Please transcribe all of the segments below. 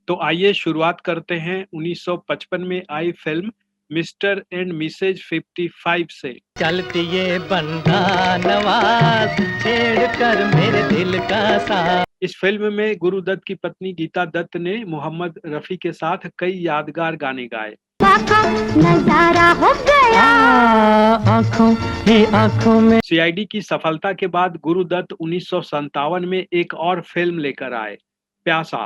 तो आइए शुरुआत करते हैं 1955 में आई फिल्म मिस्टर एंड मिसेज 55 से। चलती ये बंदा नवाज छेड़ कर मेरे दिल का साथ। इस फिल्म में गुरुदत्त की पत्नी गीता दत्त ने मोहम्मद रफी के साथ कई यादगार गाने गाए। नजारा हो गया आंखों ही आंखों में। सीआईडी की सफलता के बाद गुरुदत्त 1957 में एक और फिल्म लेकर आए, प्यासा।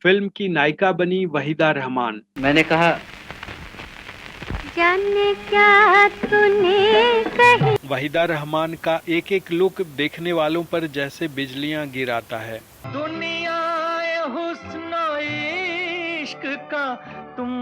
फिल्म की नायिका बनी वहीदा रहमान। मैंने कहा जाने क्या तूने कही। वहीदा रहमान का एक एक लुक देखने वालों पर जैसे बिजलियां गिराता है। दुनिया हुस्न इश्क का तुम।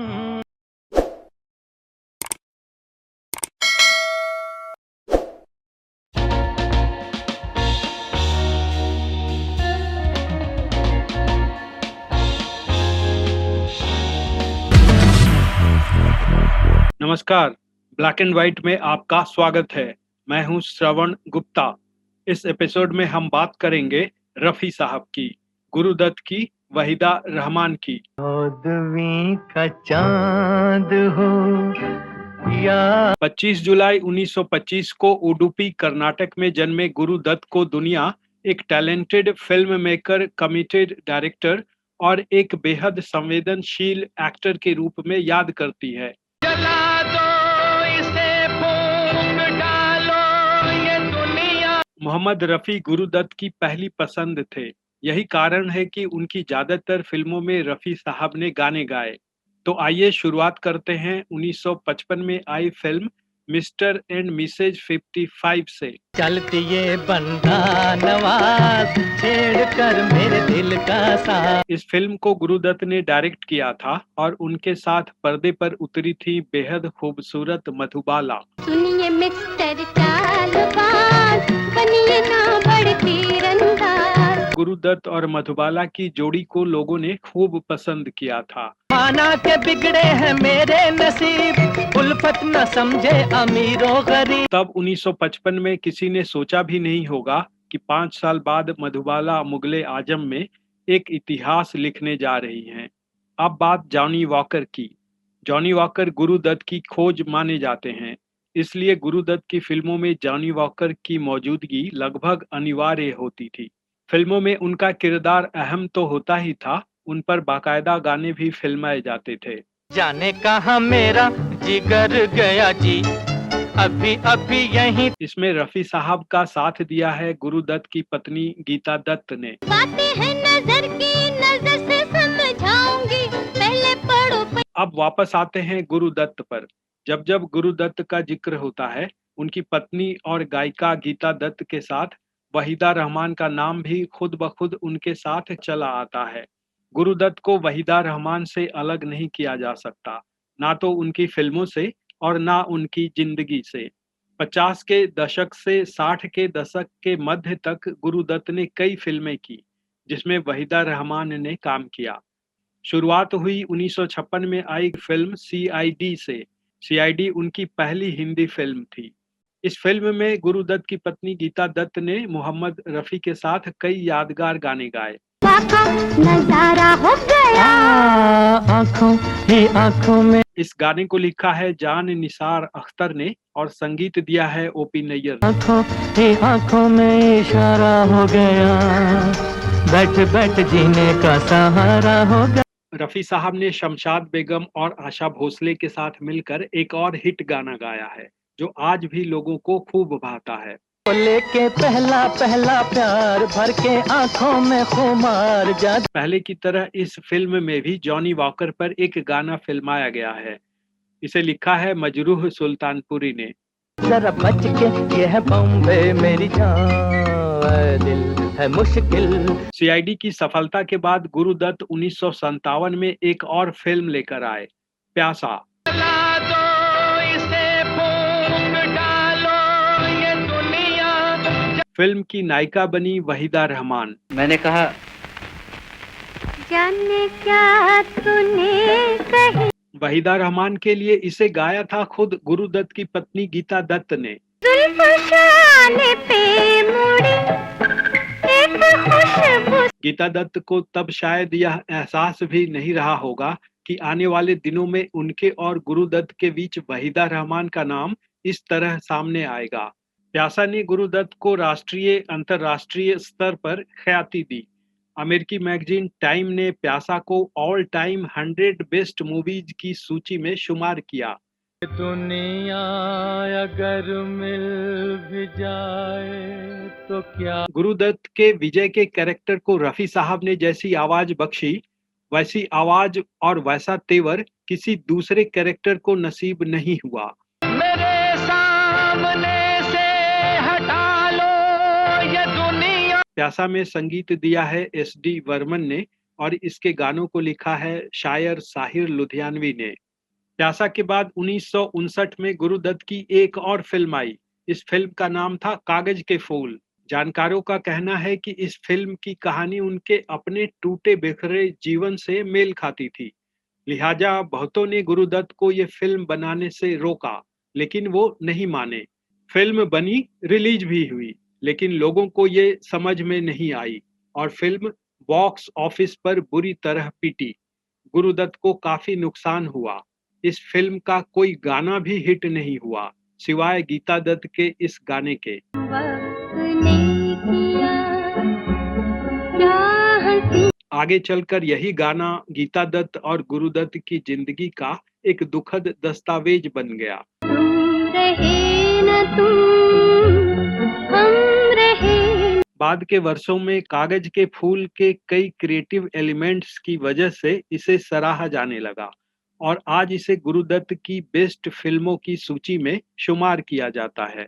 नमस्कार, ब्लैक एंड व्हाइट में आपका स्वागत है। मैं हूं श्रवण गुप्ता। इस एपिसोड में हम बात करेंगे रफी साहब की, गुरुदत्त की, वहीदा रहमान की। चौदवी का चांद हो या 25 जुलाई 1925 को उडुपी कर्नाटक में जन्मे गुरुदत्त को दुनिया एक talented film maker, committed director और एक बेहद संवेदनशील एक्टर के रूप में याद करती है। मोहम्मद रफी गुरुदत्त की पहली पसंद थे। यही कारण है कि उनकी ज्यादातर फिल्मों में रफी साहब ने गाने गाए। तो आइए शुरुआत करते हैं 1955 में आई फिल्म मिस्टर एंड मिसेज 55 से। चलती ये बंदा नवाज छेड़ कर मेरे दिल का साथ। इस फिल्म को गुरुदत्त ने डायरेक्ट किया था और उनके साथ पर्दे पर उतरी थी बेहद खूबसूरत मधुबाला। सुनिए मिस्टर चालबाज, बनिए ना बड़े तीरंदाज। गुरुदत्त और मधुबाला की जोड़ी को लोगों ने खूब पसंद किया था। माना के बिगड़े हैं मेरे नसीब, उल्फत न समझे अमीरों गरीब। तब 1955 में किसी ने सोचा भी नहीं होगा कि 5 साल बाद मधुबाला मुगले आजम में एक इतिहास लिखने जा रही हैं। अब बात जॉनी वॉकर की। जॉनी वॉकर गुरुदत्त की खोज माने जाते हैं, इसलिए गुरुदत्त की फिल्मों में जॉनी वॉकर की मौजूदगी लगभग अनिवार्य होती थी। फिल्मों में उनका किरदार अहम तो होता ही था, उन पर बाकायदा गाने भी फिल्माए जाते थे। जाने कहाँ मेरा जिगर गया जी, अभी अभी यहीं। इसमें रफी साहब का साथ दिया है गुरुदत्त की पत्नी गीता दत्त ने। बातें हैं नजर की, नजर से समझाऊंगी, पहले पढ़ो। अब वापस आते हैं गुरुदत्त पर। जब जब गुरुदत्त का जिक्र होता है, उनकी पत्नी और गायिका गीता दत्त के साथ वहीदा रहमान का नाम भी खुद ब खुद उनके साथ चला आता है। गुरुदत्त को वहीदा रहमान से अलग नहीं किया जा सकता, ना तो उनकी फिल्मों से और ना उनकी जिंदगी से। 50 के दशक से 60 के दशक के मध्य तक गुरुदत्त ने कई फिल्में की, जिसमें वहीदा रहमान ने काम किया। शुरुआत हुई 1956 में आई फिल्म सीआईडी से। सीआईडी उनकी पहली हिंदी फिल्म थी। इस फिल्म में गुरुदत्त की पत्नी गीता दत्त ने मोहम्मद रफी के साथ कई यादगार गाने गाए। नजारा हो गया आंखों ही आंखों में। इस गाने को लिखा है जान निसार अख्तर ने और संगीत दिया है ओपी नैयर। आंखों ही आंखों में इशारा हो गया, बैठ बैठ जीने का सहारा हो गया। रफी साहब ने शमशाद बेगम और आशा भोसले के साथ मिलकर एक और हिट गाना गाया है, जो आज भी लोगों को खूब भाता है। लेके पहला पहला प्यार भर के आंखों में खुमार जा। पहले की तरह इस फिल्म में भी जॉनी वॉकर पर एक गाना फिल्माया गया है। इसे लिखा है मजरूह सुल्तानपुरी ने। जरा बच के, ये है बॉम्बे मेरी जान, दिल है मुश्किल। सीआईडी की सफलता के बाद गुरुदत्त 1957 में एक और फिल्म लेकर आए, प्यासा। फिल्म की नायिका बनी वहीदा रहमान। मैंने कहा जाने क्या तूने कही। वहीदा रहमान के लिए इसे गाया था खुद गुरुदत्त की पत्नी गीता दत्त ने। जुल्फ शाने पे मुड़ गीता दत्त को तब शायद यह एहसास भी नहीं रहा होगा कि आने वाले दिनों में उनके और गुरुदत्त के बीच वहीदा रहमान का नाम इस तरह सामने आएगा। प्यासा ने गुरुदत्त को राष्ट्रीय अंतर्राष्ट्रीय स्तर पर ख्याति दी। अमेरिकी मैगजीन टाइम ने प्यासा को ऑल टाइम 100 बेस्ट मूवीज की सूची में शुमार किया। दुनिया अगर मिल भी जाए तो क्या। गुरुदत्त के विजय के कैरेक्टर को रफी साहब ने जैसी आवाज बख्शी, वैसी आवाज और वैसा तेवर किसी दूसरे कैरेक्टर को नसीब नहीं हुआ। मेरे सामने से हटा लो ये दुनिया। प्यासा में संगीत दिया है एस.डी. बर्मन ने और इसके गानों को लिखा है शायर साहिर लुधियानवी ने। प्यासा के बाद 1959 में गुरुदत्त की एक और फिल्म आई। इस फिल्म का नाम था कागज के फूल। जानकारों का कहना है कि इस फिल्म की कहानी उनके अपने टूटे बिखरे जीवन से मेल खाती थी, लिहाजा बहुतों ने गुरुदत्त को ये फिल्म बनाने से रोका, लेकिन वो नहीं माने। फिल्म बनी, रिलीज भी हुई, लेकिन लोगों को ये समझ में नहीं आई और फिल्म बॉक्स ऑफिस पर बुरी तरह पीटी। गुरुदत्त को काफी नुकसान हुआ। इस फिल्म का कोई गाना भी हिट नहीं हुआ, सिवाय गीता दत्त के इस गाने के। आगे चलकर यही गाना गीता दत्त और गुरुदत्त की जिंदगी का एक दुखद दस्तावेज बन गया। बाद के वर्षों में कागज के फूल के कई क्रिएटिव एलिमेंट्स की वजह से इसे सराहा जाने लगा और आज इसे गुरुदत्त की बेस्ट फिल्मों की सूची में शुमार किया जाता है।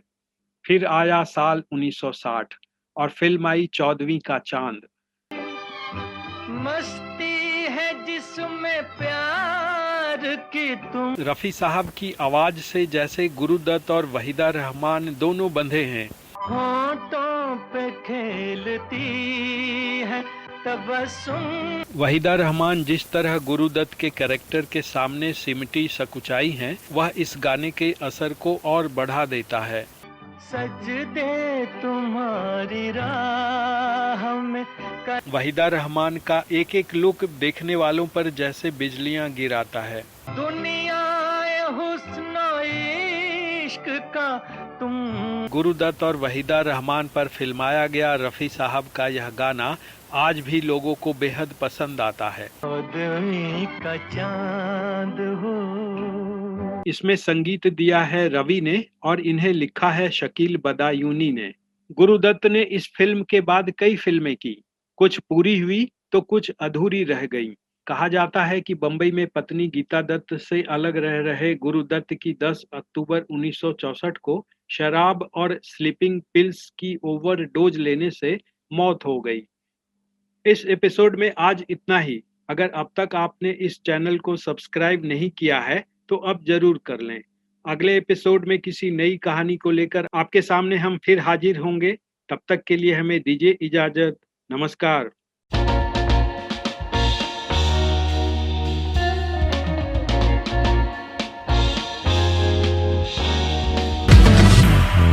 फिर आया साल 1960 और फिल्म आई 14वीं का चांद। मस्ती है जिसमें प्यार की तुम। रफी साहब की आवाज से जैसे गुरुदत्त और वहीदा रहमान दोनों बंधे हैं। होठों पे खेलती है तबस्सुम। वहीदा रहमान जिस तरह गुरुदत्त के कैरेक्टर के सामने सिमटी सकुचाई हैं, वह इस गाने के असर को और बढ़ा देता है। सजदे तुम्हारी राह में। वहीदा रहमान का एक एक लुक देखने वालों पर जैसे बिजलियां गिराता है। दुनिया हुस्न इश्क का तुम। गुरुदत्त और वहीदा रहमान पर फिल्माया गया रफी साहब का यह गाना आज भी लोगों को बेहद पसंद आता है। का चांद हो। इसमें संगीत दिया है रवि ने और इन्हें लिखा है शकील बदायूनी ने। गुरुदत्त ने इस फिल्म के बाद कई फिल्में की, कुछ पूरी हुई तो कुछ अधूरी रह गईं। कहा जाता है कि बंबई में पत्नी गीता दत्त से अलग रह रहे गुरुदत्त की 10 अक्टूबर 1964 को शराब और स्लीपिंग पिल्स की ओवरडोज लेने से मौत हो गई। इस एपिसोड में आज इतना ही। अगर अब तक आपने इस चैनल को सब्सक्राइब नहीं किया है तो अब जरूर कर लें। अगले एपिसोड में किसी नई कहानी को लेकर आपके सामने हम फिर हाजिर होंगे। तब तक के लिए हमें दीजिए इजाजत। नमस्कार।